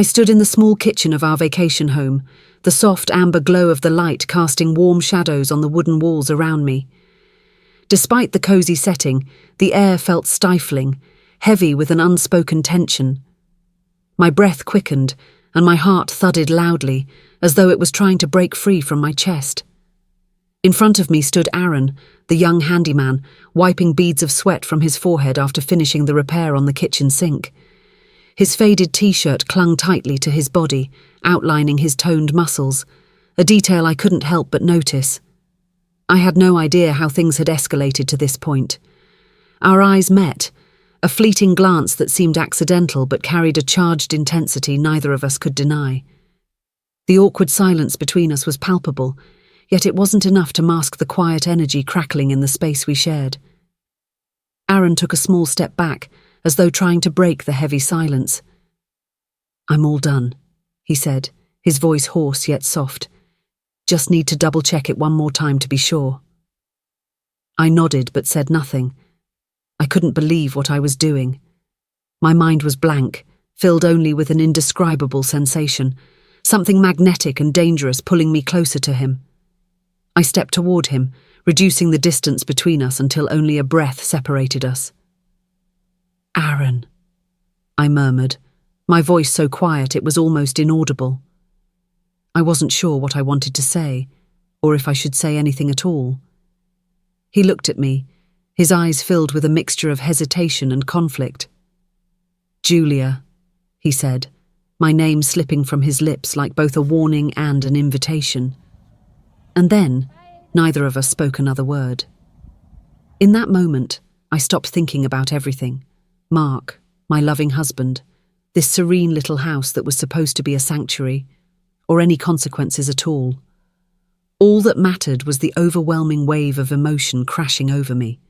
I stood in the small kitchen of our vacation home, the soft amber glow of the light casting warm shadows on the wooden walls around me. Despite the cosy setting, the air felt stifling, heavy with an unspoken tension. My breath quickened, and my heart thudded loudly, as though it was trying to break free from my chest. In front of me stood Aaron, the young handyman, wiping beads of sweat from his forehead after finishing the repair on the kitchen sink. His faded t-shirt clung tightly to his body, outlining his toned muscles, a detail I couldn't help but notice. I had no idea how things had escalated to this point. Our eyes met, a fleeting glance that seemed accidental but carried a charged intensity neither of us could deny. The awkward silence between us was palpable, yet it wasn't enough to mask the quiet energy crackling in the space we shared. Aaron took a small step back, as though trying to break the heavy silence. "I'm all done," he said, his voice hoarse yet soft. "Just need to double-check it one more time to be sure." I nodded but said nothing. I couldn't believe what I was doing. My mind was blank, filled only with an indescribable sensation, something magnetic and dangerous pulling me closer to him. I stepped toward him, reducing the distance between us until only a breath separated us. "Aaron," I murmured, my voice so quiet it was almost inaudible. I wasn't sure what I wanted to say, or if I should say anything at all. He looked at me, his eyes filled with a mixture of hesitation and conflict. "Julia," he said, my name slipping from his lips like both a warning and an invitation. And then, neither of us spoke another word. In that moment, I stopped thinking about everything. Mark, my loving husband, this serene little house that was supposed to be a sanctuary, or any consequences at all. All that mattered was the overwhelming wave of emotion crashing over me.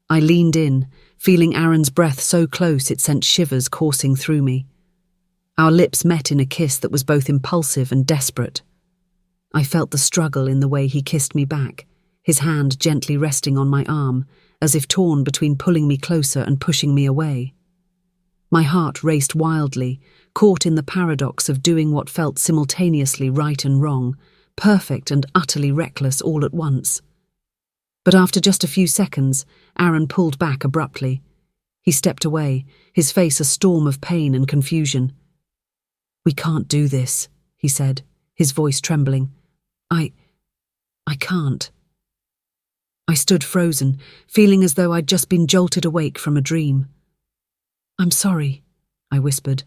I leaned in, feeling Aaron's breath so close it sent shivers coursing through me. Our lips met in a kiss that was both impulsive and desperate. I felt the struggle in the way he kissed me back, his hand gently resting on my arm, as if torn between pulling me closer and pushing me away. My heart raced wildly, caught in the paradox of doing what felt simultaneously right and wrong, perfect and utterly reckless all at once. But after just a few seconds, Aaron pulled back abruptly. He stepped away, his face a storm of pain and confusion. "We can't do this," he said, his voice trembling. I can't." I stood frozen, feeling as though I'd just been jolted awake from a dream. "I'm sorry," I whispered,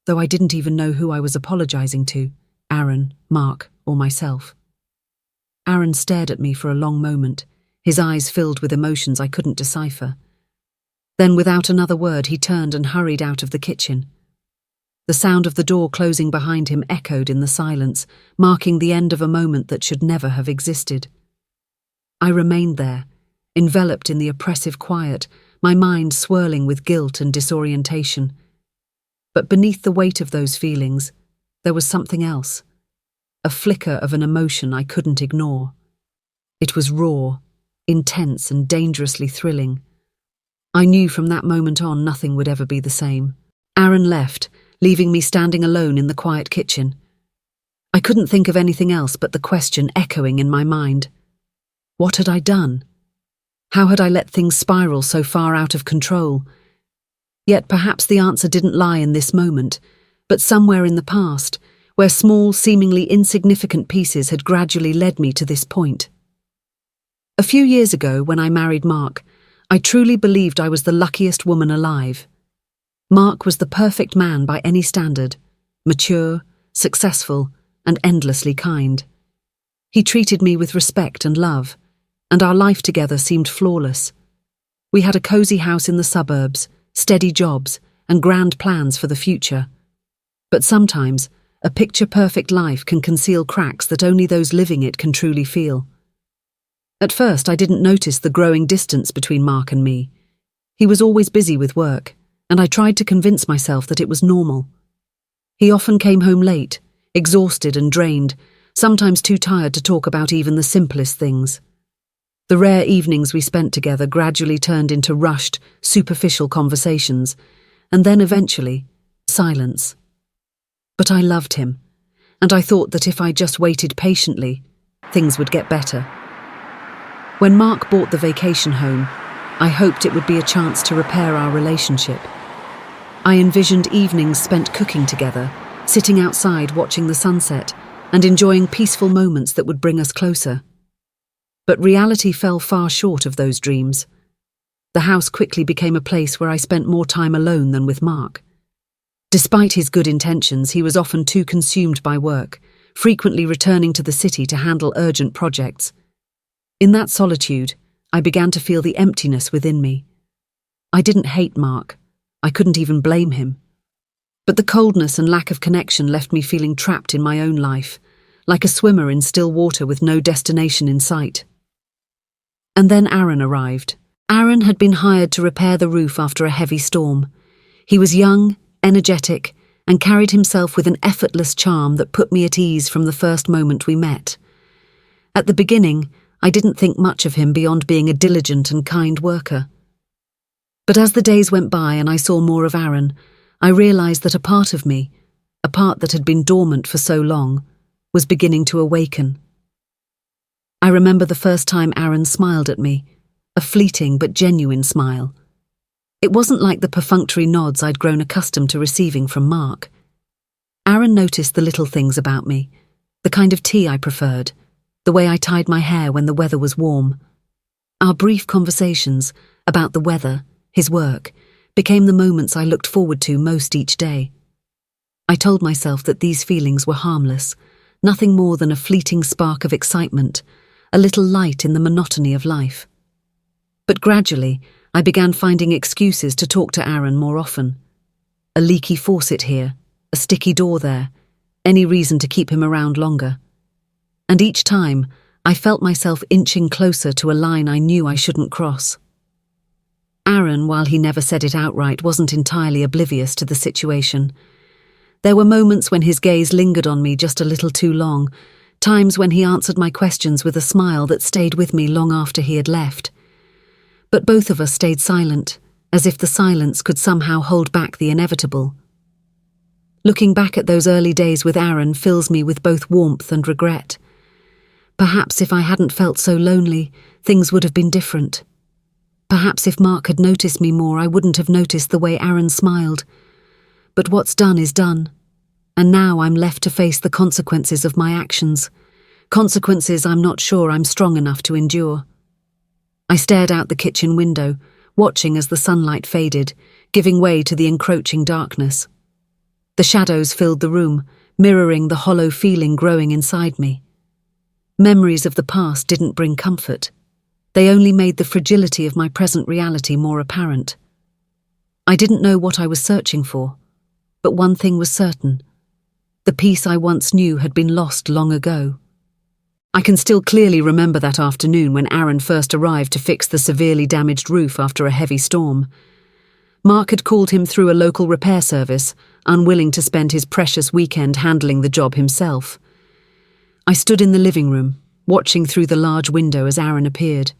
though I didn't even know who I was apologizing to, Aaron, Mark, or myself. Aaron stared at me for a long moment, his eyes filled with emotions I couldn't decipher. Then, without another word, he turned and hurried out of the kitchen. The sound of the door closing behind him echoed in the silence, marking the end of a moment that should never have existed. I remained there, enveloped in the oppressive quiet, my mind swirling with guilt and disorientation. But beneath the weight of those feelings, there was something else, a flicker of an emotion I couldn't ignore. It was raw, intense and dangerously thrilling. I knew from that moment on nothing would ever be the same. Aaron left, leaving me standing alone in the quiet kitchen. I couldn't think of anything else but the question echoing in my mind. What had I done? How had I let things spiral so far out of control? Yet perhaps the answer didn't lie in this moment, but somewhere in the past, where small, seemingly insignificant pieces had gradually led me to this point. A few years ago, when I married Mark, I truly believed I was the luckiest woman alive. Mark was the perfect man by any standard, mature, successful, and endlessly kind. He treated me with respect and love, and our life together seemed flawless. We had a cozy house in the suburbs, steady jobs, and grand plans for the future. But sometimes, a picture-perfect life can conceal cracks that only those living it can truly feel. At first, I didn't notice the growing distance between Mark and me. He was always busy with work, and I tried to convince myself that it was normal. He often came home late, exhausted and drained, sometimes too tired to talk about even the simplest things. The rare evenings we spent together gradually turned into rushed, superficial conversations, and then eventually, silence. But I loved him, and I thought that if I just waited patiently, things would get better. When Mark bought the vacation home, I hoped it would be a chance to repair our relationship. I envisioned evenings spent cooking together, sitting outside watching the sunset, and enjoying peaceful moments that would bring us closer. But reality fell far short of those dreams. The house quickly became a place where I spent more time alone than with Mark. Despite his good intentions, he was often too consumed by work, frequently returning to the city to handle urgent projects. In that solitude, I began to feel the emptiness within me. I didn't hate Mark. I couldn't even blame him. But the coldness and lack of connection left me feeling trapped in my own life, like a swimmer in still water with no destination in sight. And then Aaron arrived. Aaron had been hired to repair the roof after a heavy storm. He was young, energetic, and carried himself with an effortless charm that put me at ease from the first moment we met. At the beginning, I didn't think much of him beyond being a diligent and kind worker. But as the days went by and I saw more of Aaron, I realized that a part of me, a part that had been dormant for so long, was beginning to awaken. I remember the first time Aaron smiled at me, a fleeting but genuine smile. It wasn't like the perfunctory nods I'd grown accustomed to receiving from Mark. Aaron noticed the little things about me, the kind of tea I preferred, the way I tied my hair when the weather was warm. Our brief conversations about the weather, his work, became the moments I looked forward to most each day. I told myself that these feelings were harmless, nothing more than a fleeting spark of excitement, a little light in the monotony of life. But gradually, I began finding excuses to talk to Aaron more often. A leaky faucet here, a sticky door there, any reason to keep him around longer. And each time, I felt myself inching closer to a line I knew I shouldn't cross. Aaron, while he never said it outright, wasn't entirely oblivious to the situation. There were moments when his gaze lingered on me just a little too long, times when he answered my questions with a smile that stayed with me long after he had left. But both of us stayed silent, as if the silence could somehow hold back the inevitable. Looking back at those early days with Aaron fills me with both warmth and regret. Perhaps if I hadn't felt so lonely, things would have been different. Perhaps if Mark had noticed me more, I wouldn't have noticed the way Aaron smiled. But what's done is done, and now I'm left to face the consequences of my actions, consequences I'm not sure I'm strong enough to endure. I stared out the kitchen window, watching as the sunlight faded, giving way to the encroaching darkness. The shadows filled the room, mirroring the hollow feeling growing inside me. Memories of the past didn't bring comfort. They only made the fragility of my present reality more apparent. I didn't know what I was searching for, but one thing was certain. The peace I once knew had been lost long ago. I can still clearly remember that afternoon when Aaron first arrived to fix the severely damaged roof after a heavy storm. Mark had called him through a local repair service, unwilling to spend his precious weekend handling the job himself. I stood in the living room, watching through the large window as Aaron appeared.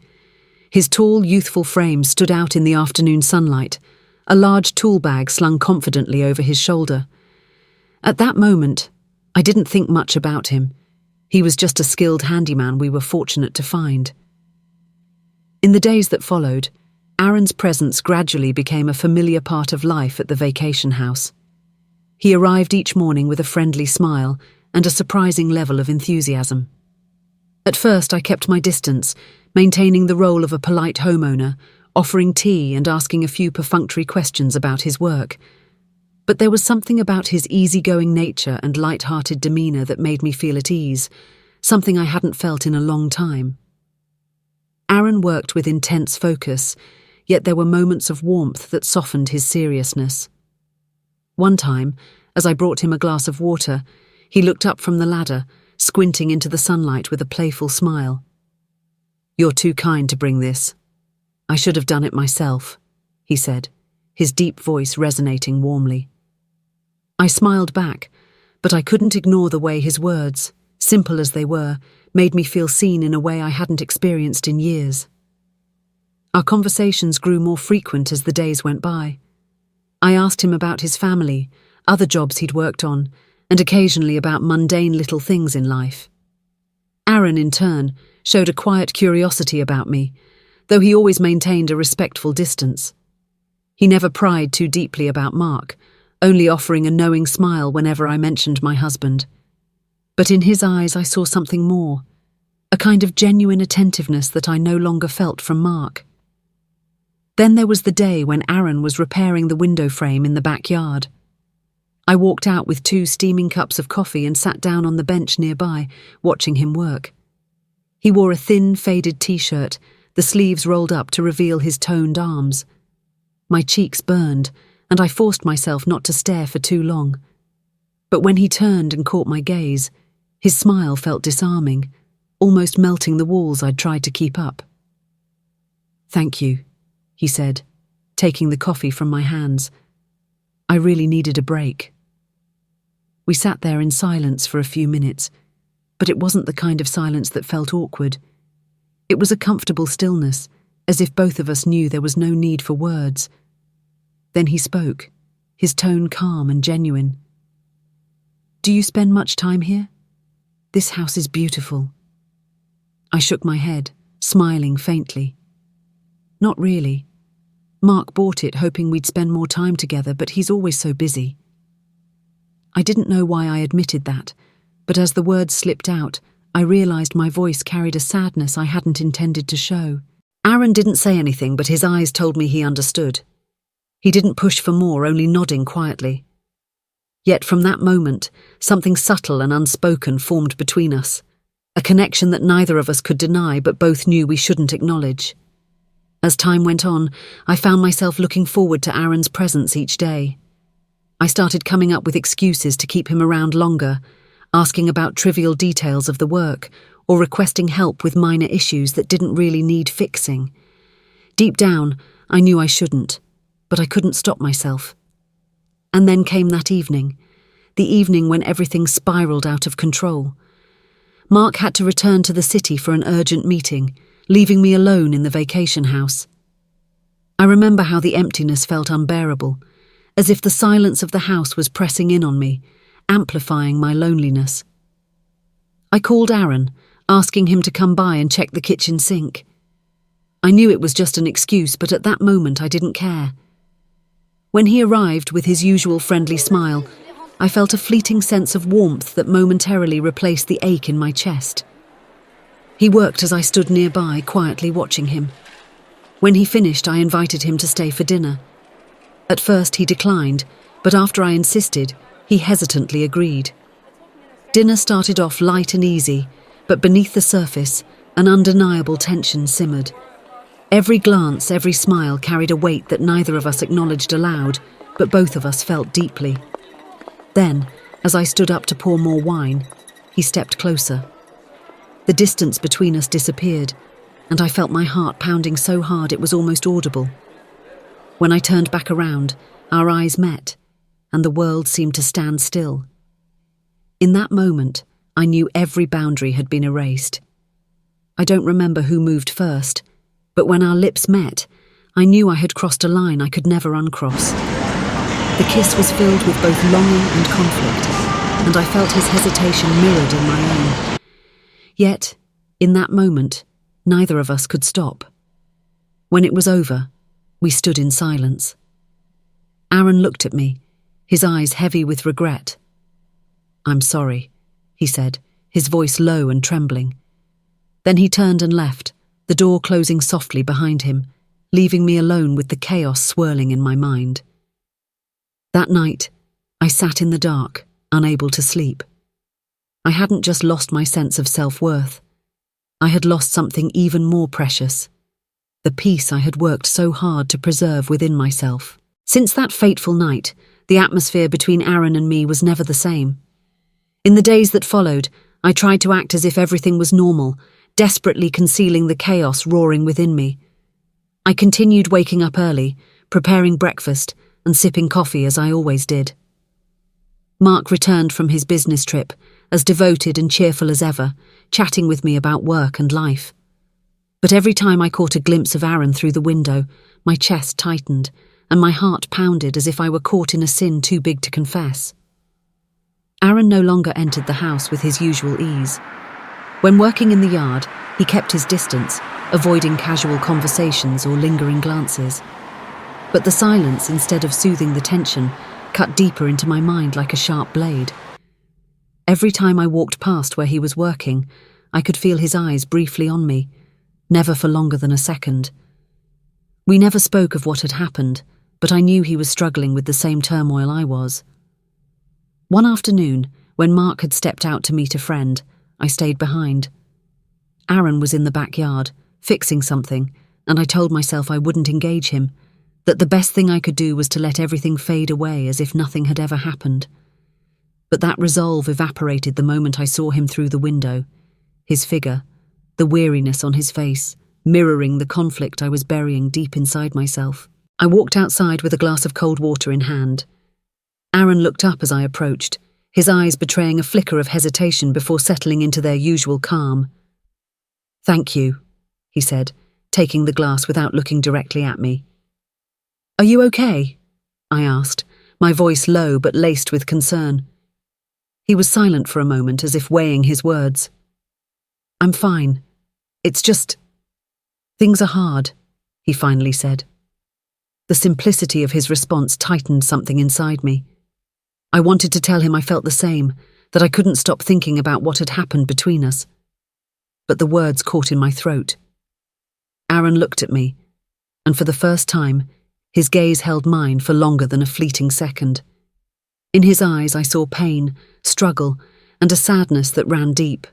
His tall, youthful frame stood out in the afternoon sunlight, a large tool bag slung confidently over his shoulder. At that moment, I didn't think much about him. He was just a skilled handyman we were fortunate to find. In the days that followed, Aaron's presence gradually became a familiar part of life at the vacation house. He arrived each morning with a friendly smile and a surprising level of enthusiasm. At first I kept my distance, maintaining the role of a polite homeowner, offering tea and asking a few perfunctory questions about his work. But there was something about his easygoing nature and light-hearted demeanour that made me feel at ease, something I hadn't felt in a long time. Aaron worked with intense focus, yet there were moments of warmth that softened his seriousness. One time, as I brought him a glass of water, he looked up from the ladder, squinting into the sunlight with a playful smile. "You're too kind to bring this. I should have done it myself," he said, his deep voice resonating warmly. I smiled back, but I couldn't ignore the way his words, simple as they were, made me feel seen in a way I hadn't experienced in years. Our conversations grew more frequent as the days went by. I asked him about his family, other jobs he'd worked on, and occasionally about mundane little things in life. Aaron, in turn, showed a quiet curiosity about me, though he always maintained a respectful distance. He never pried too deeply about Mark, only offering a knowing smile whenever I mentioned my husband. But in his eyes I saw something more, a kind of genuine attentiveness that I no longer felt from Mark. Then there was the day when Aaron was repairing the window frame in the backyard. I walked out with 2 steaming cups of coffee and sat down on the bench nearby, watching him work. He wore a thin, faded t-shirt, the sleeves rolled up to reveal his toned arms. My cheeks burned, and I forced myself not to stare for too long. But when he turned and caught my gaze, his smile felt disarming, almost melting the walls I'd tried to keep up. "Thank you," he said, taking the coffee from my hands. "I really needed a break." We sat there in silence for a few minutes, but it wasn't the kind of silence that felt awkward. It was a comfortable stillness, as if both of us knew there was no need for words. Then he spoke, his tone calm and genuine. "Do you spend much time here? This house is beautiful." I shook my head, smiling faintly. "Not really. Mark bought it hoping we'd spend more time together, but he's always so busy." I didn't know why I admitted that, but as the words slipped out, I realized my voice carried a sadness I hadn't intended to show. Aaron didn't say anything, but his eyes told me he understood. He didn't push for more, only nodding quietly. Yet from that moment, something subtle and unspoken formed between us, a connection that neither of us could deny but both knew we shouldn't acknowledge. As time went on, I found myself looking forward to Aaron's presence each day. I started coming up with excuses to keep him around longer, asking about trivial details of the work, or requesting help with minor issues that didn't really need fixing. Deep down, I knew I shouldn't, but I couldn't stop myself. And then came that evening, the evening when everything spiraled out of control. Mark had to return to the city for an urgent meeting, leaving me alone in the vacation house. I remember how the emptiness felt unbearable, as if the silence of the house was pressing in on me, amplifying my loneliness. I called Aaron, asking him to come by and check the kitchen sink. I knew it was just an excuse, but at that moment I didn't care. When he arrived with his usual friendly smile, I felt a fleeting sense of warmth that momentarily replaced the ache in my chest. He worked as I stood nearby, quietly watching him. When he finished, I invited him to stay for dinner. At first he declined, but after I insisted, he hesitantly agreed. Dinner started off light and easy, but beneath the surface, an undeniable tension simmered. Every glance, every smile carried a weight that neither of us acknowledged aloud, but both of us felt deeply. Then, as I stood up to pour more wine, he stepped closer. The distance between us disappeared, and I felt my heart pounding so hard it was almost audible. When I turned back around, our eyes met, and the world seemed to stand still. In that moment, I knew every boundary had been erased. I don't remember who moved first, but when our lips met, I knew I had crossed a line I could never uncross. The kiss was filled with both longing and conflict, and I felt his hesitation mirrored in my own. Yet, in that moment, neither of us could stop. When it was over, we stood in silence. Aaron looked at me, his eyes heavy with regret. "I'm sorry," he said, his voice low and trembling. Then he turned and left, the door closing softly behind him, leaving me alone with the chaos swirling in my mind. That night, I sat in the dark, unable to sleep. I hadn't just lost my sense of self-worth. I had lost something even more precious, the peace I had worked so hard to preserve within myself. Since that fateful night, the atmosphere between Aaron and me was never the same. In the days that followed, I tried to act as if everything was normal, desperately concealing the chaos roaring within me. I continued waking up early, preparing breakfast, and sipping coffee as I always did. Mark returned from his business trip, as devoted and cheerful as ever, chatting with me about work and life. But every time I caught a glimpse of Aaron through the window, my chest tightened, and my heart pounded as if I were caught in a sin too big to confess. Aaron no longer entered the house with his usual ease. When working in the yard, he kept his distance, avoiding casual conversations or lingering glances. But the silence, instead of soothing the tension, cut deeper into my mind like a sharp blade. Every time I walked past where he was working, I could feel his eyes briefly on me, never for longer than a second. We never spoke of what had happened, but I knew he was struggling with the same turmoil I was. One afternoon, when Mark had stepped out to meet a friend, I stayed behind. Aaron was in the backyard, fixing something, and I told myself I wouldn't engage him, that the best thing I could do was to let everything fade away as if nothing had ever happened. But that resolve evaporated the moment I saw him through the window, his figure, the weariness on his face, mirroring the conflict I was burying deep inside myself. I walked outside with a glass of cold water in hand. Aaron looked up as I approached, his eyes betraying a flicker of hesitation before settling into their usual calm. "Thank you," he said, taking the glass without looking directly at me. "Are you okay?" I asked, my voice low but laced with concern. He was silent for a moment, as if weighing his words. "I'm fine. It's just... things are hard," he finally said. The simplicity of his response tightened something inside me. I wanted to tell him I felt the same, that I couldn't stop thinking about what had happened between us. But the words caught in my throat. Aaron looked at me, and for the first time, his gaze held mine for longer than a fleeting second. In his eyes I saw pain, struggle, and a sadness that ran deep.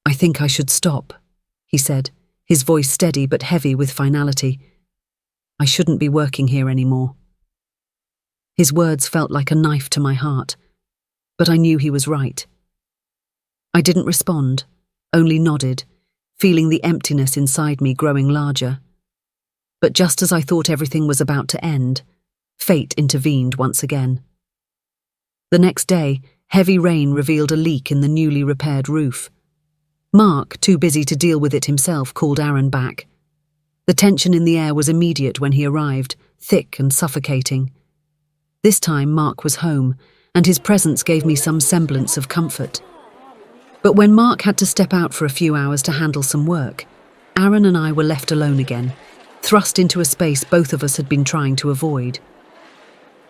"I think I should stop," he said, his voice steady but heavy with finality. "I shouldn't be working here anymore." His words felt like a knife to my heart, but I knew he was right. I didn't respond, only nodded, feeling the emptiness inside me growing larger. But just as I thought everything was about to end, fate intervened once again. The next day, heavy rain revealed a leak in the newly repaired roof. Mark, too busy to deal with it himself, called Aaron back. The tension in the air was immediate when he arrived, thick and suffocating. This time Mark was home, and his presence gave me some semblance of comfort. But when Mark had to step out for a few hours to handle some work, Aaron and I were left alone again, thrust into a space both of us had been trying to avoid.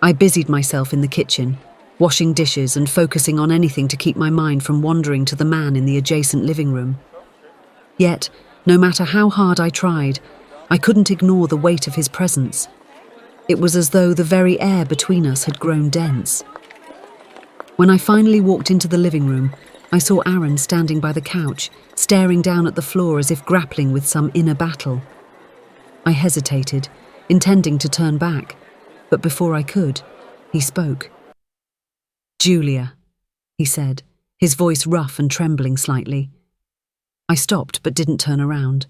I busied myself in the kitchen, washing dishes and focusing on anything to keep my mind from wandering to the man in the adjacent living room. Yet, no matter how hard I tried, I couldn't ignore the weight of his presence. It was as though the very air between us had grown dense. When I finally walked into the living room, I saw Aaron standing by the couch, staring down at the floor as if grappling with some inner battle. I hesitated, intending to turn back, but before I could, he spoke. "Julia," he said, his voice rough and trembling slightly. I stopped but didn't turn around.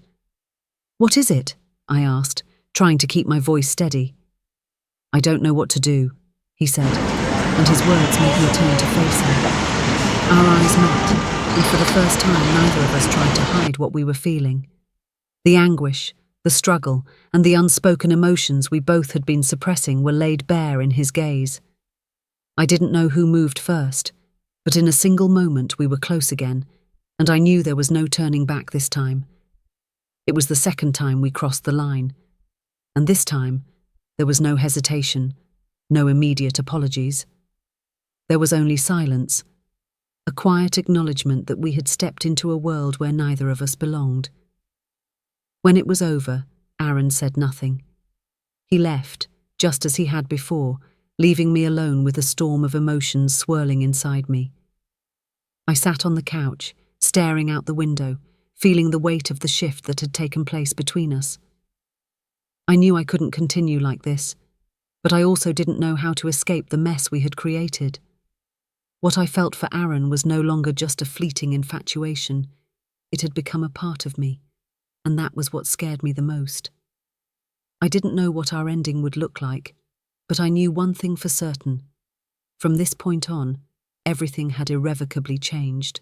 "What is it?" I asked, trying to keep my voice steady. "I don't know what to do," he said, and his words made me turn to face him. Our eyes met, and for the first time neither of us tried to hide what we were feeling. The anguish, the struggle, and the unspoken emotions we both had been suppressing were laid bare in his gaze. I didn't know who moved first, but in a single moment we were close again, and I knew there was no turning back this time. It was the second time we crossed the line, and this time there was no hesitation, no immediate apologies. There was only silence, a quiet acknowledgement that we had stepped into a world where neither of us belonged. When it was over, Aaron said nothing. He left, just as he had before, leaving me alone with a storm of emotions swirling inside me. I sat on the couch, staring out the window, feeling the weight of the shift that had taken place between us. I knew I couldn't continue like this, but I also didn't know how to escape the mess we had created. What I felt for Aaron was no longer just a fleeting infatuation. It had become a part of me, and that was what scared me the most. I didn't know what our ending would look like, but I knew one thing for certain. From this point on, everything had irrevocably changed.